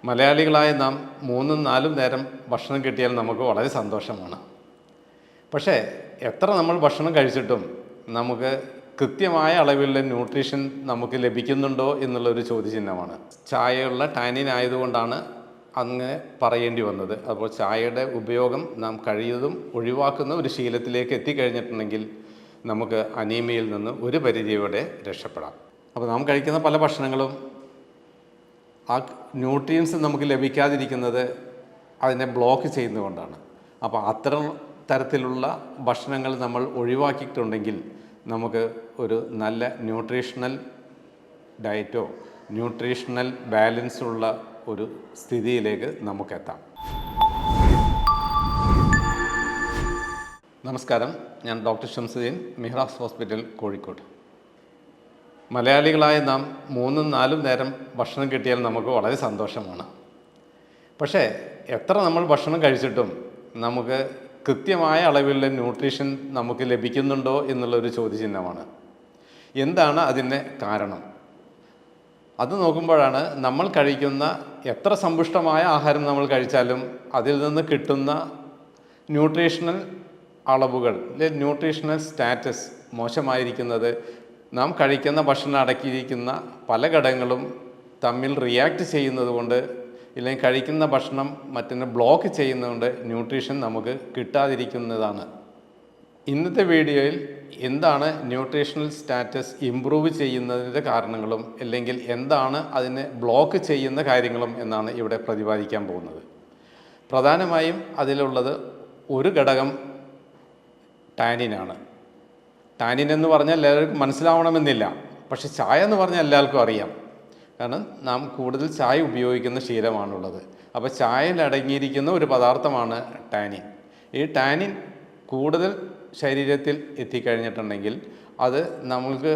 മലയാളികളായ നാം 3-4 നേരം ഭക്ഷണം കിട്ടിയാൽ നമുക്ക് വളരെ സന്തോഷമാണ്. പക്ഷേ എത്ര നമ്മൾ ഭക്ഷണം കഴിച്ചിട്ടും നമുക്ക് കൃത്യമായ അളവിലുള്ള ന്യൂട്രീഷൻ നമുക്ക് ലഭിക്കുന്നുണ്ടോ എന്നുള്ളൊരു ചോദ്യചിഹ്നമാണ്. ചായയുള്ള ടാനിൻ ആയതുകൊണ്ടാണ് അങ്ങനെ പറയേണ്ടി വന്നത്. അപ്പോൾ ചായയുടെ ഉപയോഗം നാം കഴിയുന്നതും ഒഴിവാക്കുന്ന ഒരു ശീലത്തിലേക്ക് എത്തിക്കഴിഞ്ഞിട്ടുണ്ടെങ്കിൽ നമുക്ക് അനീമിയയിൽ നിന്ന് ഒരു പരിധിയോടെ രക്ഷപ്പെടാം. അപ്പോൾ നാം കഴിക്കുന്ന പല ഭക്ഷണങ്ങളും ആ ന്യൂട്രിയൻസ് നമുക്ക് ലഭിക്കാതിരിക്കുന്നത് അതിനെ ബ്ലോക്ക് ചെയ്യുന്നതുകൊണ്ടാണ്. അപ്പോൾ അത്തരം തരത്തിലുള്ള ഭക്ഷണങ്ങൾ നമ്മൾ ഒഴിവാക്കിയിട്ടുണ്ടെങ്കിൽ നമുക്ക് ഒരു നല്ല ന്യൂട്രീഷണൽ ഡയറ്റോ ന്യൂട്രീഷണൽ ബാലൻസുള്ള ഒരു സ്ഥിതിയിലേക്ക് നമുക്കെത്താം. നമസ്കാരം, ഞാൻ ഡോക്ടർ ഷംസുദ്ദീൻ, മിഹ്റാസ് ഹോസ്പിറ്റൽ, കോഴിക്കോട്. മലയാളികളായ നാം 3-4 നേരം ഭക്ഷണം കിട്ടിയാൽ നമുക്ക് വളരെ സന്തോഷമാണ്. പക്ഷേ എത്ര നമ്മൾ ഭക്ഷണം കഴിച്ചിട്ടും നമുക്ക് കൃത്യമായ അളവിലുള്ള ന്യൂട്രീഷൻ നമുക്ക് ലഭിക്കുന്നുണ്ടോ എന്നുള്ളൊരു ചോദ്യചിഹ്നമാണ്. എന്താണ് അതിൻ്റെ കാരണം? അത് നോക്കുമ്പോഴാണ് നമ്മൾ കഴിക്കുന്ന എത്ര സമ്പുഷ്ടമായ ആഹാരം നമ്മൾ കഴിച്ചാലും അതിൽ നിന്ന് കിട്ടുന്ന ന്യൂട്രീഷണൽ അളവുകൾ, ന്യൂട്രീഷണൽ സ്റ്റാറ്റസ് മോശമായിരിക്കുന്നത്. നാം കഴിക്കുന്ന ഭക്ഷണം അടക്കിയിരിക്കുന്ന പല ഘടകങ്ങളും തമ്മിൽ റിയാക്ട് ചെയ്യുന്നത് കൊണ്ട്, ഇല്ലെങ്കിൽ കഴിക്കുന്ന ഭക്ഷണം മറ്റൊന്ന് ബ്ലോക്ക് ചെയ്യുന്നതുകൊണ്ട് ന്യൂട്രീഷൻ നമുക്ക് കിട്ടാതിരിക്കുന്നതാണ്. ഇന്നത്തെ വീഡിയോയിൽ എന്താണ് ന്യൂട്രീഷണൽ സ്റ്റാറ്റസ് ഇംപ്രൂവ് ചെയ്യുന്നതിൻ്റെ കാരണങ്ങളും, അല്ലെങ്കിൽ എന്താണ് അതിനെ ബ്ലോക്ക് ചെയ്യുന്ന കാര്യങ്ങളും എന്നാണ് ഇവിടെ പ്രതിപാദിക്കാൻ പോകുന്നത്. പ്രധാനമായും അതിലുള്ളത് ഒരു ഘടകം ടാനിനാണ്. ടാനിൻ എന്ന് പറഞ്ഞാൽ എല്ലാവർക്കും മനസ്സിലാവണമെന്നില്ല, പക്ഷെ ചായ എന്ന് പറഞ്ഞാൽ എല്ലാവർക്കും അറിയാം. കാരണം നാം കൂടുതൽ ചായ ഉപയോഗിക്കുന്ന ശീലമാണുള്ളത്. അപ്പോൾ ചായയിൽ അടങ്ങിയിരിക്കുന്ന ഒരു പദാർത്ഥമാണ് ടാനിൻ. ഈ ടാനിൻ കൂടുതൽ ശരീരത്തിൽ എത്തിക്കഴിഞ്ഞിട്ടുണ്ടെങ്കിൽ അത് നമുക്ക്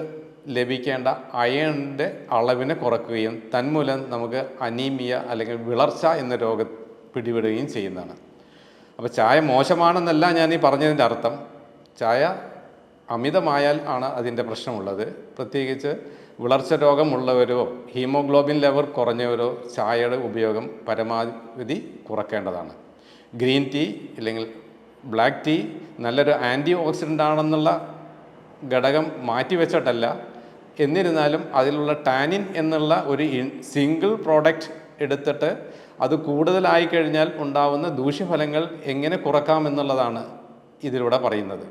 ലഭിക്കേണ്ട അയണിൻ്റെ അളവിനെ കുറയ്ക്കുകയും തന്മൂലം നമുക്ക് അനീമിയ അല്ലെങ്കിൽ വിളർച്ച എന്ന രോഗം പിടിപെടുകയും ചെയ്യുന്നതാണ്. അപ്പോൾ ചായ മോശമാണെന്നല്ല ഞാൻ ഈ പറഞ്ഞതിൻ്റെ അർത്ഥം. ചായ അമിതമായാൽ ആണ് അതിൻ്റെ പ്രശ്നമുള്ളത്. പ്രത്യേകിച്ച് വിളർച്ച രോഗമുള്ളവരോ ഹീമോഗ്ലോബിൻ ലെവൽ കുറഞ്ഞവരോ ചായയുടെ ഉപയോഗം പരമാവധി കുറയ്ക്കേണ്ടതാണ്. ഗ്രീൻ ടീ അല്ലെങ്കിൽ ബ്ലാക്ക് ടീ നല്ലൊരു ആൻറ്റി ഓക്സിഡൻ്റ് ആണെന്നുള്ള ഘടകം മാറ്റിവെച്ചിട്ടല്ല, എന്നിരുന്നാലും അതിലുള്ള ടാനിൻ എന്നുള്ള ഒരു സിംഗിൾ പ്രോഡക്റ്റ് എടുത്തിട്ട് അത് കൂടുതലായി കഴിഞ്ഞാൽ ഉണ്ടാവുന്ന ദൂഷ്യഫലങ്ങൾ എങ്ങനെ കുറക്കാമെന്നുള്ളതാണ് ഇതിലൂടെ പറയുന്നത്.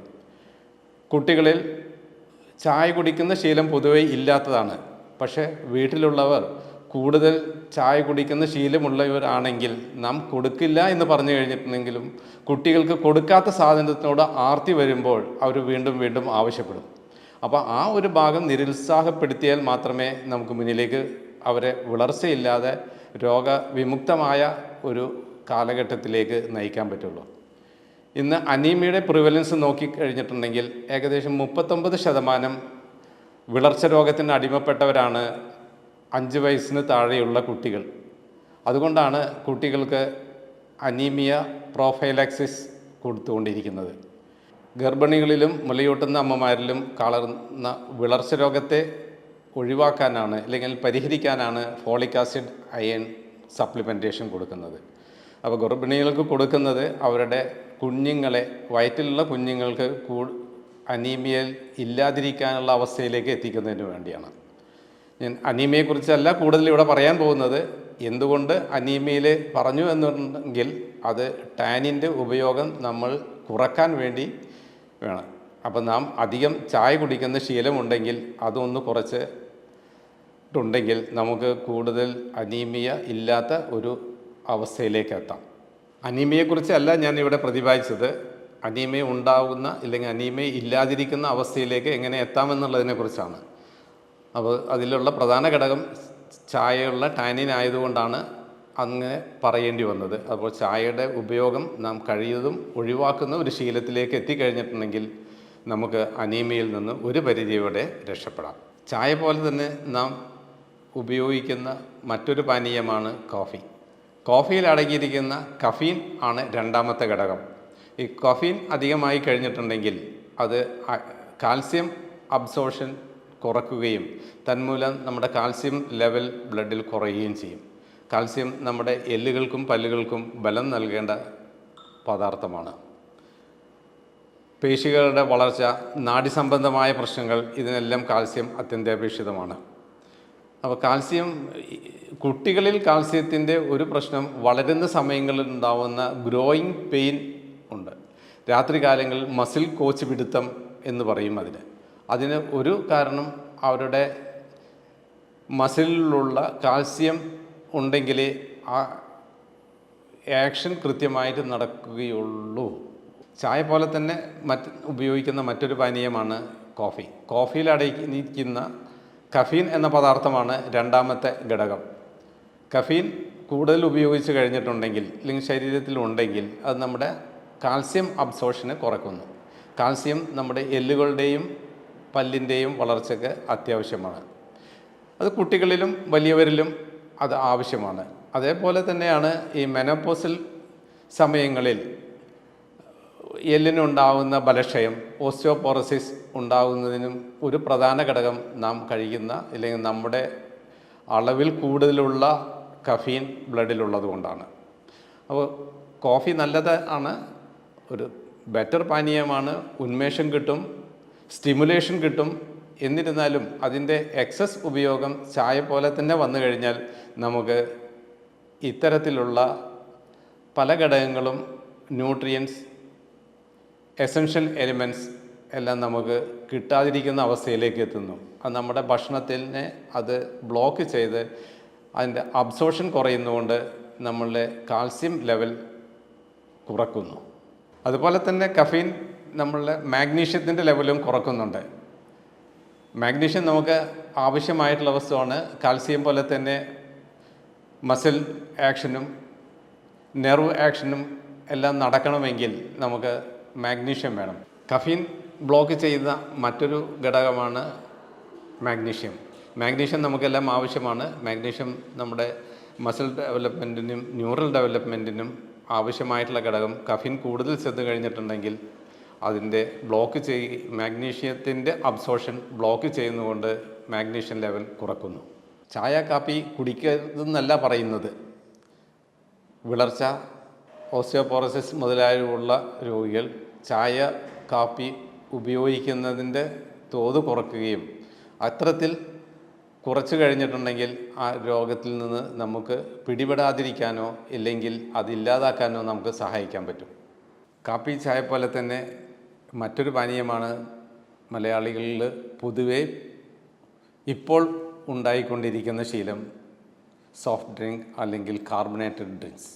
കുട്ടികളിൽ ചായ കുടിക്കുന്ന ശീലം പൊതുവെ ഇല്ലാത്തതാണ്. പക്ഷേ വീട്ടിലുള്ളവർ കൂടുതൽ ചായ കുടിക്കുന്ന ശീലമുള്ളവരാണെങ്കിൽ നാം കൊടുക്കില്ല എന്ന് പറഞ്ഞു കഴിഞ്ഞിട്ടുണ്ടെങ്കിലും കുട്ടികൾക്ക് കൊടുക്കാത്ത സാധനത്തിനോട് ആർത്തി വരുമ്പോൾ അവർ വീണ്ടും വീണ്ടും ആവശ്യപ്പെടും. അപ്പോൾ ആ ഒരു ഭാഗം നിരുത്സാഹപ്പെടുത്തിയാൽ മാത്രമേ നമുക്ക് മുന്നിലേക്ക് അവരെ വിളർച്ചയില്ലാതെ രോഗവിമുക്തമായ ഒരു കാലഘട്ടത്തിലേക്ക് നയിക്കാൻ പറ്റുള്ളൂ. ഇന്ന് അനീമിയയുടെ പ്രിവലൻസ് നോക്കിക്കഴിഞ്ഞിട്ടുണ്ടെങ്കിൽ ഏകദേശം 39% വിളർച്ച രോഗത്തിന് അടിമപ്പെട്ടവരാണ് 5 വയസ്സിന് താഴെയുള്ള കുട്ടികൾ. അതുകൊണ്ടാണ് കുട്ടികൾക്ക് അനീമിയ പ്രോഫൈലാക്സിസ് കൊടുത്തുകൊണ്ടിരിക്കുന്നത്. ഗർഭിണികളിലും മുലയൂട്ടുന്ന അമ്മമാരിലും കളർന്ന വിളർച്ച രോഗത്തെ ഒഴിവാക്കാനാണ്, അല്ലെങ്കിൽ പരിഹരിക്കാനാണ് ഫോളിക് ആസിഡ് അയൺ സപ്ലിമെൻറ്റേഷൻ കൊടുക്കുന്നത്. അപ്പോൾ ഗർഭിണികൾക്ക് കൊടുക്കുന്നത് അവരുടെ കുഞ്ഞുങ്ങളെ, വയറ്റിലുള്ള കുഞ്ഞുങ്ങൾക്ക് അനീമിയയിൽ ഇല്ലാതിരിക്കാനുള്ള അവസ്ഥയിലേക്ക് എത്തിക്കുന്നതിന് വേണ്ടിയാണ്. ഞാൻ അനീമിയയെക്കുറിച്ചല്ല കൂടുതൽ ഇവിടെ പറയാൻ പോകുന്നത്. എന്തുകൊണ്ട് അനീമിയയിൽ പറഞ്ഞു എന്നുണ്ടെങ്കിൽ അത് ടാനിൻ്റെ ഉപയോഗം നമ്മൾ കുറക്കാൻ വേണ്ടി വേണം. അപ്പോൾ നാം അധികം ചായ കുടിക്കുന്ന ശീലമുണ്ടെങ്കിൽ അതൊന്ന് കുറച്ചിട്ടുണ്ടെങ്കിൽ നമുക്ക് കൂടുതൽ അനീമിയ ഇല്ലാത്ത ഒരു അവസ്ഥയിലേക്ക് എത്താം. അനീമിയയെക്കുറിച്ചല്ല ഞാൻ ഇവിടെ പ്രതിപാദിച്ചത്. അനീമിയ ഉണ്ടാകുന്ന അല്ലെങ്കിൽ അനീമിയ ഇല്ലാതിരിക്കുന്ന അവസ്ഥയിലേക്ക് എങ്ങനെ എത്താമെന്നുള്ളതിനെക്കുറിച്ചാണ്. അപ്പോൾ അതിലുള്ള പ്രധാന ഘടകം ചായയുള്ള ടാനിൻ ആയതുകൊണ്ടാണ് അങ്ങനെ പറയേണ്ടി വന്നത്. അപ്പോൾ ചായയുടെ ഉപയോഗം നാം കഴിയുന്നതും ഒഴിവാക്കുന്ന ഒരു ശീലത്തിലേക്ക് എത്തിക്കഴിഞ്ഞിട്ടുണ്ടെങ്കിൽ നമുക്ക് അനീമിയയിൽ നിന്ന് ഒരു പരിധിയോടെ രക്ഷപ്പെടാം. ചായ പോലെ തന്നെ നാം ഉപയോഗിക്കുന്ന മറ്റൊരു പാനീയമാണ് കോഫി. കോഫിയിൽ അടങ്ങിയിരിക്കുന്ന കഫീൻ ആണ് രണ്ടാമത്തെ ഘടകം. ഈ കഫീൻ അധികമായി കഴിഞ്ഞിട്ടുണ്ടെങ്കിൽ അത് കാൽസ്യം അബ്സോർഷൻ കുറയ്ക്കുകയും തന്മൂലം നമ്മുടെ കാൽസ്യം ലെവൽ ബ്ലഡിൽ കുറയുകയും ചെയ്യും. കാൽസ്യം നമ്മുടെ എല്ലുകൾക്കും പല്ലുകൾക്കും ബലം നൽകേണ്ട പദാർത്ഥമാണ്. പേശികളുടെ വളർച്ച, നാഡീസംബന്ധമായ പ്രശ്നങ്ങൾ, ഇതിനെല്ലാം കാൽസ്യം അത്യന്താപേക്ഷിതമാണ്. അപ്പോൾ കുട്ടികളിൽ കാൽസ്യത്തിൻ്റെ ഒരു പ്രശ്നം വളരുന്ന സമയങ്ങളിൽ ഉണ്ടാവുന്ന ഗ്രോയിങ് പെയിൻ ഉണ്ട്. രാത്രികാലങ്ങളിൽ മസിൽ കോച്ച് പിടുത്തം എന്ന് പറയും അതിന് ഒരു കാരണം അവരുടെ മസിലിലുള്ള കാൽസ്യം ഉണ്ടെങ്കിലേ ആ ആക്ഷൻ കൃത്യമായിട്ട് നടക്കുകയുള്ളൂ. ചായ പോലെ തന്നെ ഉപയോഗിക്കുന്ന മറ്റൊരു പാനീയമാണ് കോഫി. കോഫിയിൽ അടങ്ങിയിരിക്കുന്ന കഫീൻ എന്ന പദാർത്ഥമാണ് രണ്ടാമത്തെ ഘടകം. കഫീൻ കൂടുതൽ ഉപയോഗിച്ച് കഴിഞ്ഞിട്ടുണ്ടെങ്കിൽ അല്ലെങ്കിൽ ശരീരത്തിലുണ്ടെങ്കിൽ അത് നമ്മുടെ കാൽസ്യം അബ്സോർഷനെ കുറയ്ക്കുന്നു. കാൽസ്യം നമ്മുടെ എല്ലുകളുടെയും പല്ലിൻ്റെയും വളർച്ചയ്ക്ക് അത്യാവശ്യമാണ്. അത് കുട്ടികളിലും വലിയവരിലും അത് ആവശ്യമാണ്. അതേപോലെ തന്നെയാണ് ഈ മെനോപോസൽ സമയങ്ങളിൽ എല്ലിനുണ്ടാകുന്ന ബലക്ഷയം, ഓസ്റ്റിയോപോറോസിസ് ഉണ്ടാകുന്നതിനും ഒരു പ്രധാന ഘടകം നാം കഴിക്കുന്ന അല്ലെങ്കിൽ നമ്മുടെ അളവിൽ കൂടുതലുള്ള കഫീൻ ബ്ലഡിലുള്ളത് കൊണ്ടാണ്. അപ്പോൾ കോഫി നല്ലതാണ്, ഒരു ബെറ്റർ പാനീയമാണ്, ഉന്മേഷം കിട്ടും, സ്റ്റിമുലേഷൻ കിട്ടും. എന്നിരുന്നാലും അതിൻ്റെ എക്സസ് ഉപയോഗം ചായ പോലെ തന്നെ വന്നു കഴിഞ്ഞാൽ നമുക്ക് ഇത്തരത്തിലുള്ള പല ഘടകങ്ങളും, ന്യൂട്രിയൻസ്, എസൻഷ്യൽ എലിമെൻറ്റ്സ് എല്ലാം നമുക്ക് കിട്ടാതിരിക്കുന്ന അവസ്ഥയിലേക്ക് എത്തുന്നു. അത് നമ്മുടെ ഭക്ഷണത്തിനെ അത് ബ്ലോക്ക് ചെയ്ത് അതിൻ്റെ അബ്സോർഷൻ കുറയുന്നതുകൊണ്ട് നമ്മളുടെ കാൽസ്യം ലെവൽ കുറക്കുന്നു. അതുപോലെ തന്നെ കഫീൻ നമ്മളുടെ മാഗ്നീഷ്യത്തിൻ്റെ ലെവലും കുറക്കുന്നുണ്ട്. മാഗ്നീഷ്യം നമുക്ക് ആവശ്യമായിട്ടുള്ള വസ്തുവാണ്. കാൽസ്യം പോലെ തന്നെ മസിൽ ആക്ഷനും നെർവ് ആക്ഷനും എല്ലാം നടക്കണമെങ്കിൽ നമുക്ക് മാഗ്നീഷ്യം വേണം. കഫീൻ ബ്ലോക്ക് ചെയ്യുന്ന മറ്റൊരു ഘടകമാണ് മാഗ്നീഷ്യം. മാഗ്നീഷ്യം നമുക്കെല്ലാം ആവശ്യമാണ്. മാഗ്നീഷ്യം നമ്മുടെ മസിൽ ഡെവലപ്മെൻറ്റിനും ന്യൂറൽ ഡെവലപ്മെൻറ്റിനും ആവശ്യമായിട്ടുള്ള ഘടകം. കഫീൻ കൂടുതൽ ചെന്ന് കഴിഞ്ഞിട്ടുണ്ടെങ്കിൽ അതിൻ്റെ മാഗ്നീഷ്യത്തിൻ്റെ അബ്സോർഷൻ ബ്ലോക്ക് ചെയ്യുന്നതുകൊണ്ട് മാഗ്നീഷ്യം ലെവൽ കുറക്കുന്നു. ചായ കാപ്പി കുടിക്കരുതെന്നല്ല പറയുന്നത്. വിളർച്ച, ഓസ്റ്റിയോപോറോസിസ് മുതലായുള്ള രോഗികൾ ചായ കാപ്പി ഉപയോഗിക്കുന്നതിൻ്റെ തോത് കുറയ്ക്കുകയും അത്തരത്തിൽ കുറച്ച് കഴിഞ്ഞിട്ടുണ്ടെങ്കിൽ ആ രോഗത്തിൽ നിന്ന് നമുക്ക് പിടിപെടാതിരിക്കാനോ ഇല്ലെങ്കിൽ അതില്ലാതാക്കാനോ നമുക്ക് സഹായിക്കാൻ പറ്റും. കാപ്പി ചായ പോലെ തന്നെ മറ്റൊരു പാനീയമാണ് മലയാളികളിൽ പൊതുവെ ഇപ്പോൾ ഉണ്ടായിക്കൊണ്ടിരിക്കുന്ന ശീലം, സോഫ്റ്റ് ഡ്രിങ്ക് അല്ലെങ്കിൽ കാർബണേറ്റഡ് ഡ്രിങ്ക്സ്.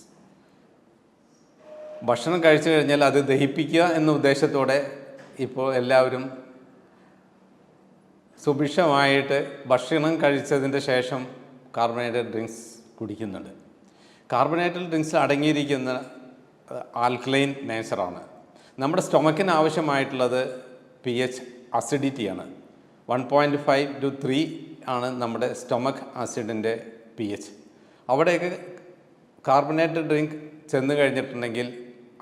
ഭക്ഷണം കഴിച്ചു കഴിഞ്ഞാൽ അത് ദഹിപ്പിക്കുക എന്ന ഉദ്ദേശത്തോടെ ഇപ്പോൾ എല്ലാവരും സുഭിക്ഷമായിട്ട് ഭക്ഷണം കഴിച്ചതിൻ്റെ ശേഷം കാർബണേറ്റഡ് ഡ്രിങ്ക്സ് കുടിക്കുന്നുണ്ട്. കാർബണേറ്റഡ് ഡ്രിങ്ക്സ് അടങ്ങിയിരിക്കുന്ന ആൽക്കലൈൻ നേച്ചറാണ്. നമ്മുടെ സ്റ്റൊമക്കിന് ആവശ്യമായിട്ടുള്ളത് pH അസിഡിറ്റിയാണ്. 1.5 to 3 ആണ് നമ്മുടെ സ്റ്റൊമക്ക് ആസിഡിൻ്റെ pH. അവിടെയൊക്കെ കാർബണേറ്റഡ് ഡ്രിങ്ക് ചെന്ന് കഴിഞ്ഞിട്ടുണ്ടെങ്കിൽ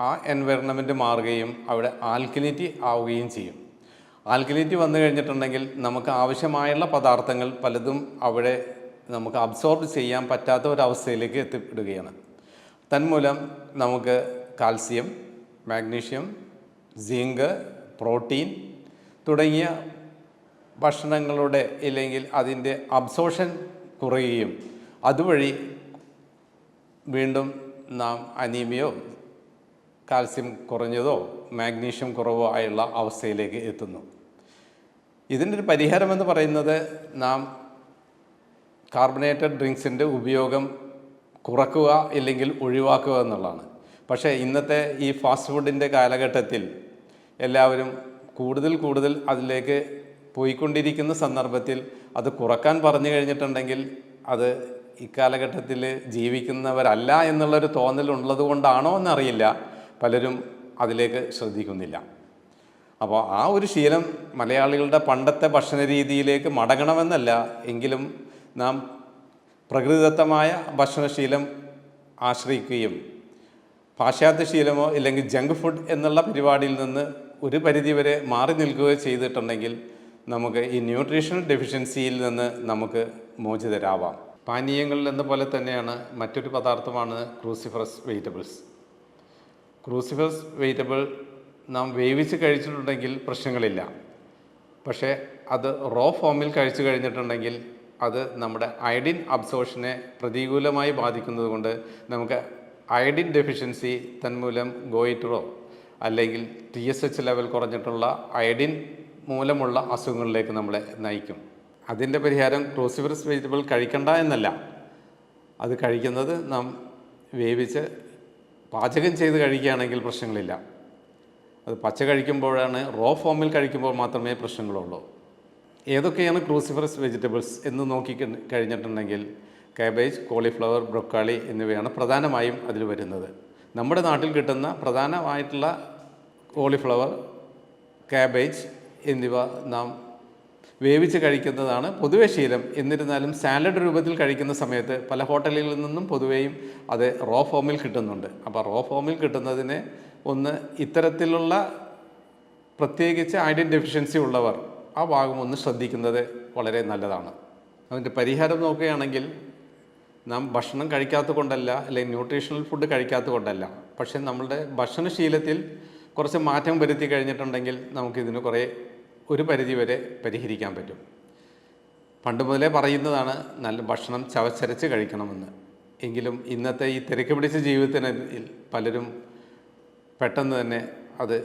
ആ എൻവയറണമെൻറ്റ് മാറുകയും അവിടെ ആൽക്കലിറ്റി ആവുകയും ചെയ്യും. ആൽക്കലിറ്റി വന്നു കഴിഞ്ഞിട്ടുണ്ടെങ്കിൽ നമുക്ക് ആവശ്യമായുള്ള പദാർത്ഥങ്ങൾ പലതും അവിടെ നമുക്ക് അബ്സോർബ് ചെയ്യാൻ പറ്റാത്ത ഒരവസ്ഥയിലേക്ക് എത്തിപ്പെടുകയാണ്. തന്മൂലം നമുക്ക് കാൽസ്യം, മാഗ്നീഷ്യം, സിങ്ക്, പ്രോട്ടീൻ തുടങ്ങിയ ഭക്ഷണങ്ങളുടെ ഇല്ലെങ്കിൽ അതിൻ്റെ അബ്സോർഷൻ കുറയുകയും അതുവഴി വീണ്ടും നാം അനീമിയോ കാൽസ്യം കുറഞ്ഞതോ മാഗ്നീഷ്യം കുറവോ ആയുള്ള അവസ്ഥയിലേക്ക് എത്തുന്നു. ഇതിൻ്റെ ഒരു പരിഹാരമെന്ന് പറയുന്നത് നാം കാർബണേറ്റഡ് ഡ്രിങ്ക്സിൻ്റെ ഉപയോഗം കുറക്കുക ഇല്ലെങ്കിൽ ഒഴിവാക്കുക എന്നുള്ളതാണ്. പക്ഷേ ഇന്നത്തെ ഈ ഫാസ്റ്റ് ഫുഡിൻ്റെ കാലഘട്ടത്തിൽ എല്ലാവരും കൂടുതൽ അതിലേക്ക് പോയിക്കൊണ്ടിരിക്കുന്ന സന്ദർഭത്തിൽ അത് കുറക്കാൻ പറഞ്ഞു കഴിഞ്ഞിട്ടുണ്ടെങ്കിൽ അത് ഇക്കാലഘട്ടത്തിൽ ജീവിക്കുന്നവരല്ല എന്നുള്ളൊരു തോന്നലുള്ളത് കൊണ്ടാണോ എന്നറിയില്ല, പലരും അതിലേക്ക് ശ്രദ്ധിക്കുന്നില്ല. അപ്പോൾ ആ ഒരു ശീലം മലയാളികളുടെ പണ്ടത്തെ ഭക്ഷണ രീതിയിലേക്ക് മടങ്ങണമെന്നല്ല, എങ്കിലും നാം പ്രകൃതിദത്തമായ ഭക്ഷണശീലം ആശ്രയിക്കുകയും പാശ്ചാത്യ ശീലമോ ഇല്ലെങ്കിൽ ജങ്ക് ഫുഡ് എന്നുള്ള പരിപാടിയിൽ നിന്ന് ഒരു പരിധിവരെ മാറി നിൽക്കുകയോ ചെയ്തിട്ടുണ്ടെങ്കിൽ നമുക്ക് ഈ ന്യൂട്രീഷണൽ ഡെഫിഷ്യൻസിയിൽ നിന്ന് നമുക്ക് മോചിതരാവാം. പാനീയങ്ങളിൽ എന്ന പോലെ തന്നെയാണ് മറ്റൊരു പദാർത്ഥമാണ് ക്രൂസിഫറസ് വെജിറ്റബിൾസ്. ക്രൂസിഫറസ് വെജിറ്റബിൾ നാം വേവിച്ച് കഴിച്ചിട്ടുണ്ടെങ്കിൽ പ്രശ്നങ്ങളില്ല. പക്ഷേ അത് റോ ഫോമിൽ കഴിച്ചു കഴിഞ്ഞിട്ടുണ്ടെങ്കിൽ അത് നമ്മുടെ അയഡിൻ അബ്സോർഷനെ പ്രതികൂലമായി ബാധിക്കുന്നത് കൊണ്ട് നമുക്ക് അയഡിൻ ഡെഫിഷ്യൻസി തന്മൂലം ഗോയിറ്ററോ അല്ലെങ്കിൽ TSH ലെവൽ കുറഞ്ഞിട്ടുള്ള അയഡിൻ മൂലമുള്ള അസുഖങ്ങളിലേക്ക് നമ്മളെ നയിക്കും. അതിൻ്റെ പരിഹാരം ക്രൂസിഫറസ് വെജിറ്റബിൾ കഴിക്കണ്ട എന്നല്ല, അത് കഴിക്കുന്നത് നാം വേവിച്ച് പാചകം ചെയ്ത് കഴിക്കുകയാണെങ്കിൽ പ്രശ്നങ്ങളില്ല. അത് പച്ച കഴിക്കുമ്പോഴാണ്, റോ ഫോമിൽ കഴിക്കുമ്പോൾ മാത്രമേ പ്രശ്നങ്ങളുള്ളൂ. ഏതൊക്കെയാണ് ക്രൂസിഫറസ് വെജിറ്റബിൾസ് എന്ന് നോക്കി കഴിഞ്ഞിട്ടുണ്ടെങ്കിൽ കാബേജ്, കോളിഫ്ലവർ, ബ്രൊക്കോളി എന്നിവയാണ് പ്രധാനമായും അതിൽ വരുന്നത്. നമ്മുടെ നാട്ടിൽ കിട്ടുന്ന പ്രധാനമായിട്ടുള്ള കോളിഫ്ലവർ, കാബേജ് എന്നിവ നാം വേവിച്ച് കഴിക്കുന്നതാണ് പൊതുവെ ശീലം. എന്നിരുന്നാലും സാലഡ് രൂപത്തിൽ കഴിക്കുന്ന സമയത്ത് പല ഹോട്ടലുകളിൽ നിന്നും പൊതുവെയും അത് റോ ഫോമിൽ കിട്ടുന്നുണ്ട്. അപ്പോൾ റോ ഫോമിൽ കിട്ടുന്നതിന് ഇത്തരത്തിലുള്ള പ്രത്യേകിച്ച് അയഡിൻ ഡെഫിഷ്യൻസി ഉള്ളവർ ആ ഭാഗം ഒന്ന് ശ്രദ്ധിക്കുന്നത് വളരെ നല്ലതാണ്. അതിൻ്റെ പരിഹാരം നോക്കുകയാണെങ്കിൽ നാം ഭക്ഷണം കഴിക്കാത്തത് കൊണ്ടല്ല, അല്ലെങ്കിൽ ന്യൂട്രീഷണൽ ഫുഡ് കഴിക്കാത്തത് കൊണ്ടല്ല, പക്ഷേ നമ്മളുടെ ഭക്ഷണശീലത്തിൽ കുറച്ച് മാറ്റം വരുത്തി കഴിഞ്ഞിട്ടുണ്ടെങ്കിൽ നമുക്കിതിന് ഒരു പരിധിവരെ പരിഹരിക്കാൻ പറ്റും. പണ്ട് മുതലേ പറയുന്നതാണ് നല്ല ഭക്ഷണം ചവച്ചരച്ച് കഴിക്കണമെന്ന്. എങ്കിലും ഇന്നത്തെ ഈ തിരക്ക് പിടിച്ച ജീവിതത്തിൽ പലരും പെട്ടെന്ന് തന്നെ അത്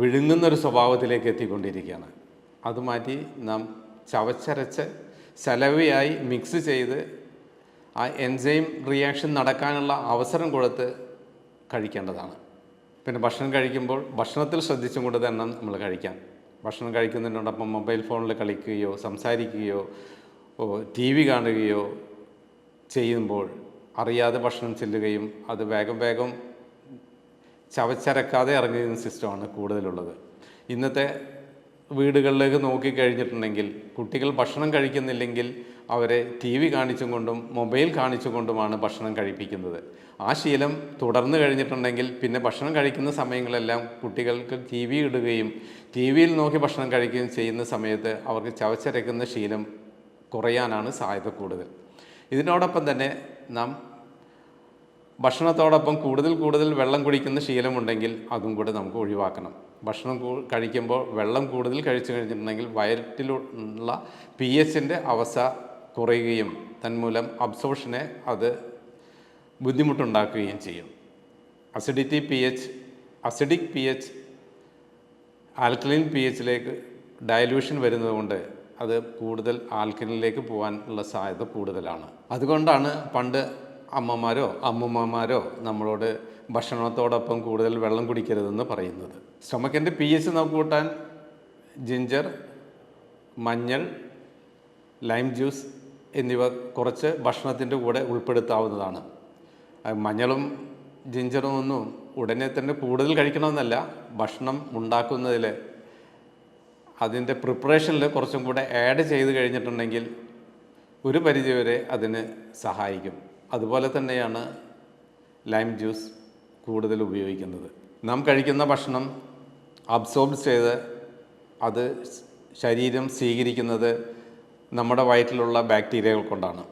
വിഴുങ്ങുന്നൊരു സ്വഭാവത്തിലേക്ക് എത്തിക്കൊണ്ടിരിക്കുകയാണ്. അത് മാറ്റി നാം ചവച്ചരച്ച് സലവയായി മിക്സ് ചെയ്ത് ആ എൻസൈം റിയാക്ഷൻ നടക്കാനുള്ള അവസരം കൊടുത്ത് കഴിക്കേണ്ടതാണ്. പിന്നെ ഭക്ഷണം കഴിക്കുമ്പോൾ ഭക്ഷണത്തിൽ ശ്രദ്ധിച്ചും കൊണ്ട് തന്നെ നമ്മൾ കഴിക്കാം. ഭക്ഷണം കഴിക്കുന്നതിനോടൊപ്പം മൊബൈൽ ഫോണിൽ കളിക്കുകയോ സംസാരിക്കുകയോ TV കാണുകയോ ചെയ്യുമ്പോൾ അറിയാതെ ഭക്ഷണം ചെല്ലുകയും അത് വേഗം ചവച്ചരക്കാതെ ഇറങ്ങുന്ന സിസ്റ്റമാണ് കൂടുതലുള്ളത്. ഇന്നത്തെ വീടുകളിലേക്ക് നോക്കിക്കഴിഞ്ഞിട്ടുണ്ടെങ്കിൽ കുട്ടികൾ ഭക്ഷണം കഴിക്കുന്നില്ലെങ്കിൽ അവരെ TV കാണിച്ചും കൊണ്ടും മൊബൈൽ കാണിച്ചും കൊണ്ടുമാണ് ഭക്ഷണം കഴിപ്പിക്കുന്നത്. ആ ശീലം തുടർന്ന് കഴിഞ്ഞിട്ടുണ്ടെങ്കിൽ പിന്നെ ഭക്ഷണം കഴിക്കുന്ന സമയങ്ങളെല്ലാം കുട്ടികൾക്ക് TV ഇടുകയും TV-യിൽ നോക്കി ഭക്ഷണം കഴിക്കുകയും ചെയ്യുന്ന സമയത്ത് അവർക്ക് ചവച്ചരക്കുന്ന ശീലം കുറയാനാണ് സാധ്യത കൂടുതൽ. ഇതിനോടൊപ്പം തന്നെ നാം ഭക്ഷണത്തോടൊപ്പം കൂടുതൽ വെള്ളം കുടിക്കുന്ന ശീലമുണ്ടെങ്കിൽ അതും കൂടെ നമുക്ക് ഒഴിവാക്കണം. ഭക്ഷണം കഴിക്കുമ്പോൾ വെള്ളം കൂടുതൽ കഴിച്ചു കഴിഞ്ഞിട്ടുണ്ടെങ്കിൽ വയറ്റിലുള്ള pH-ൻ്റെ അവസ്ഥ കുറയുകയും തന്മൂലം അബ്സോർഷനെ അത് ബുദ്ധിമുട്ടുണ്ടാക്കുകയും ചെയ്യും. അസിഡിക് pH ആൽക്കലൈൻ pH-ലേക്ക് ഡയലൂഷൻ വരുന്നതുകൊണ്ട് അത് കൂടുതൽ ആൽക്കലിനിലേക്ക് പോകാനുള്ള സാധ്യത കൂടുതലാണ്. അതുകൊണ്ടാണ് പണ്ട് അമ്മമാരോ അമ്മൂമ്മമാരോ നമ്മളോട് ഭക്ഷണത്തോടൊപ്പം കൂടുതൽ വെള്ളം കുടിക്കരുതെന്ന് പറയുന്നത്. സ്റ്റൊമക്കിൻ്റെ pH നമുക്ക് കൂട്ടാൻ ജിഞ്ചർ, മഞ്ഞൾ, ലൈം ജ്യൂസ് എന്നിവ കുറച്ച് ഭക്ഷണത്തിൻ്റെ കൂടെ ഉൾപ്പെടുത്താവുന്നതാണ്. മഞ്ഞളും ജിഞ്ചറും ഒന്നും ഉടനെ തന്നെ കൂടുതൽ കഴിക്കണമെന്നല്ല, ഭക്ഷണം ഉണ്ടാക്കുന്നതിൽ അതിൻ്റെ പ്രിപ്പറേഷനിൽ കുറച്ചും കൂടെ ആഡ് ചെയ്ത് കഴിഞ്ഞിട്ടുണ്ടെങ്കിൽ ഒരു പരിധിവരെ അതിന് സഹായിക്കും. അതുപോലെ തന്നെയാണ് ലൈം ജ്യൂസ് കൂടുതൽ ഉപയോഗിക്കുന്നത്. നാം കഴിക്കുന്ന ഭക്ഷണം അബ്സോർബ് ചെയ്ത് അത് ശരീരം സ്വീകരിക്കുന്നത് നമ്മുടെ വയറ്റിലുള്ള ബാക്ടീരിയകൾ കൊണ്ടാണ്.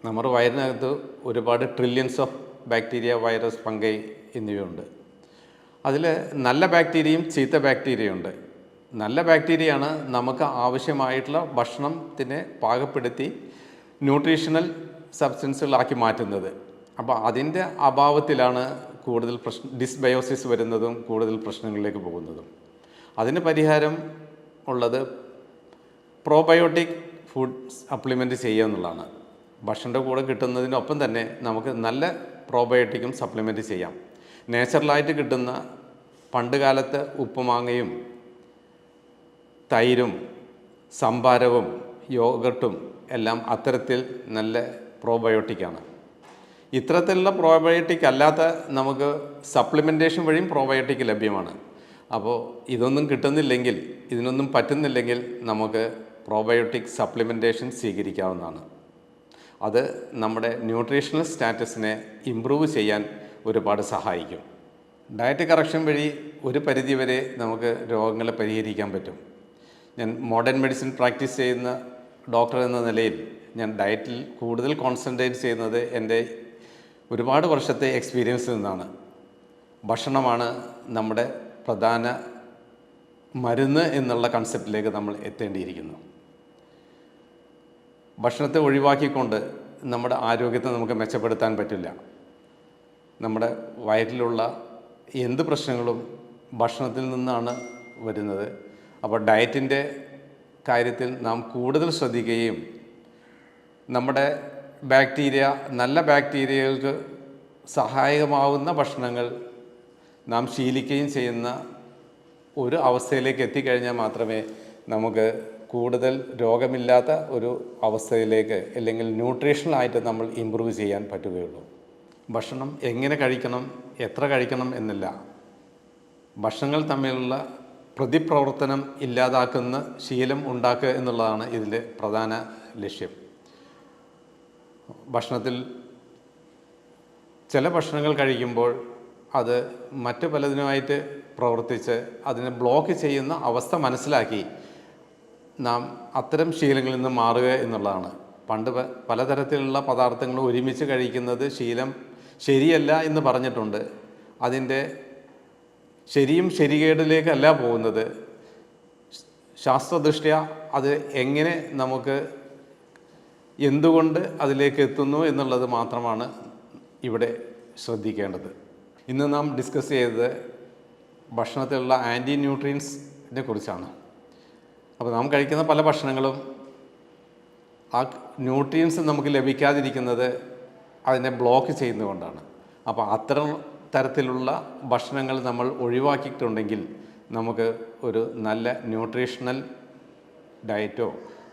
നമ്മുടെ വയറിനകത്ത് ഒരുപാട് trillions of bacteria, virus, fungi എന്നിവയുണ്ട്. അതിൽ നല്ല ബാക്ടീരിയയും ചീത്ത ബാക്ടീരിയയുണ്ട്. നല്ല ബാക്ടീരിയയാണ് നമുക്ക് ആവശ്യമായിട്ടുള്ള ഭക്ഷണത്തിനെ പാകപ്പെടുത്തി ന്യൂട്രീഷണൽ സബ്സ്റ്റൻസുകളാക്കി മാറ്റുന്നത്. അപ്പോൾ അതിൻ്റെ അഭാവത്തിലാണ് കൂടുതൽ ഡിസ്ബയോസിസ് വരുന്നതും കൂടുതൽ പ്രശ്നങ്ങളിലേക്ക് പോകുന്നതും. അതിന് പരിഹാരം ഉള്ളത് പ്രോബയോട്ടിക് ഫുഡ് സപ്ലിമെൻറ്റ് ചെയ്യുക എന്നുള്ളതാണ്. ഭക്ഷണത്തിൻ്റെ കൂടെ കിട്ടുന്നതിനൊപ്പം തന്നെ നമുക്ക് നല്ല പ്രോബയോട്ടിക്കും സപ്ലിമെൻറ്റ് ചെയ്യാം. നേച്ചുറലായിട്ട് കിട്ടുന്ന പണ്ട് കാലത്ത് ഉപ്പുമാങ്ങയും തൈരും സംഭാരവും യോഗട്ടും എല്ലാം അത്തരത്തിൽ നല്ല പ്രോബയോട്ടിക്കാണ്. ഇത്തരത്തിലുള്ള പ്രോബയോട്ടിക് അല്ലാത്ത നമുക്ക് സപ്ലിമെൻറ്റേഷൻ വഴിയും പ്രോബയോട്ടിക് ലഭ്യമാണ്. അപ്പോൾ ഇതൊന്നും കിട്ടുന്നില്ലെങ്കിൽ, ഇതിനൊന്നും പറ്റുന്നില്ലെങ്കിൽ നമുക്ക് പ്രോബയോട്ടിക് സപ്ലിമെൻറ്റേഷൻ സ്വീകരിക്കാവുന്നതാണ്. അത് നമ്മുടെ ന്യൂട്രീഷണൽ സ്റ്റാറ്റസിനെ ഇമ്പ്രൂവ് ചെയ്യാൻ ഒരുപാട് സഹായിക്കും. ഡയറ്റ് കറക്ഷൻ വഴി ഒരു പരിധിവരെ നമുക്ക് രോഗങ്ങളെ പരിഹരിക്കാൻ പറ്റും. ഞാൻ മോഡേൺ മെഡിസിൻ പ്രാക്ടീസ് ചെയ്യുന്ന ഡോക്ടർ എന്ന നിലയിൽ ഞാൻ ഡയറ്റിൽ കൂടുതൽ കോൺസെൻട്രേറ്റ് ചെയ്യുന്നത് എൻ്റെ ഒരുപാട് വർഷത്തെ എക്സ്പീരിയൻസിൽ നിന്നാണ്. ഭക്ഷണമാണ് നമ്മുടെ പ്രധാന മരുന്ന് എന്നുള്ള കൺസെപ്റ്റിലേക്ക് നമ്മൾ എത്തേണ്ടിയിരിക്കുന്നു. ഭക്ഷണത്തെ ഒഴിവാക്കിക്കൊണ്ട് നമ്മുടെ ആരോഗ്യത്തെ നമുക്ക് മെച്ചപ്പെടുത്താൻ പറ്റില്ല. നമ്മുടെ വയറ്റിലുള്ള എന്ത് പ്രശ്നങ്ങളും ഭക്ഷണത്തിൽ നിന്നാണ് വരുന്നത്. അപ്പോൾ ഡയറ്റിൻ്റെ കാര്യത്തിൽ നാം കൂടുതൽ ശ്രദ്ധിക്കുകയും നമ്മുടെ നല്ല ബാക്ടീരിയകൾക്ക് സഹായകമാവുന്ന ഭക്ഷണങ്ങൾ നാം ശീലിക്കുകയും ചെയ്യുന്ന ഒരു അവസ്ഥയിലേക്ക് എത്തിക്കഴിഞ്ഞാൽ മാത്രമേ നമുക്ക് കൂടുതൽ രോഗമില്ലാത്ത ഒരു അവസ്ഥയിലേക്ക് അല്ലെങ്കിൽ ന്യൂട്രീഷണലായിട്ട് നമ്മൾ ഇമ്പ്രൂവ് ചെയ്യാൻ പറ്റുകയുള്ളൂ. ഭക്ഷണം എങ്ങനെ കഴിക്കണം, എത്ര കഴിക്കണം എന്നില്ല, ഭക്ഷണങ്ങൾ തമ്മിലുള്ള പ്രതിപ്രവർത്തനം ഇല്ലാതാക്കുന്ന ശീലം ഉണ്ടാക്കുക എന്നുള്ളതാണ് ഇതിലെ പ്രധാന ലക്ഷ്യം. ഭക്ഷണത്തിൽ ചില ഭക്ഷണങ്ങൾ കഴിക്കുമ്പോൾ അത് മറ്റു പലതിനുമായിട്ട് പ്രവർത്തിച്ച് അതിനെ ബ്ലോക്ക് ചെയ്യുന്ന അവസ്ഥ മനസ്സിലാക്കി നാം അത്തരം ശീലങ്ങളിൽ നിന്ന് മാറുക എന്നുള്ളതാണ്. പണ്ട് പലതരത്തിലുള്ള പദാർത്ഥങ്ങൾ ഒരുമിച്ച് കഴിക്കുന്നത് ശീലം ശരിയല്ല എന്ന് പറഞ്ഞിട്ടുണ്ട്. അതിൻ്റെ ശരിയും ശരികേടിലേക്കല്ല പോകുന്നത്. ശാസ്ത്രദൃഷ്ട്യാ അത് എങ്ങനെ നമുക്ക് എന്തുകൊണ്ട് അതിലേക്ക് എത്തുന്നു എന്നുള്ളത് മാത്രമാണ് ഇവിടെ ശ്രദ്ധിക്കേണ്ടത്. ഇന്ന് നാം ഡിസ്കസ് ചെയ്തത് ഭക്ഷണത്തിലുള്ള ആൻറ്റി ന്യൂട്രിയൻസിനെ കുറിച്ചാണ്. അപ്പോൾ നാം കഴിക്കുന്ന പല ഭക്ഷണങ്ങളും ആ ന്യൂട്രിയൻസ് നമുക്ക് ലഭിക്കാതിരിക്കുന്നത് അതിനെ ബ്ലോക്ക് ചെയ്യുന്നതുകൊണ്ടാണ്. അപ്പോൾ അത്തരം തരത്തിലുള്ള ഭക്ഷണങ്ങൾ നമ്മൾ ഒഴിവാക്കിയിട്ടുണ്ടെങ്കിൽ നമുക്ക് ഒരു നല്ല ന്യൂട്രീഷണൽ ഡയറ്റോ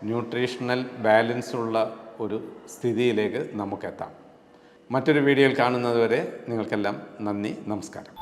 ന്യൂട്രീഷണൽ ബാലൻസുള്ള ഒരു സ്ഥിതിയിലേക്ക് നമുക്കെത്താം. മറ്റൊരു വീഡിയോയിൽ കാണുന്നതുവരെ നിങ്ങൾക്കെല്ലാം നന്ദി, നമസ്കാരം.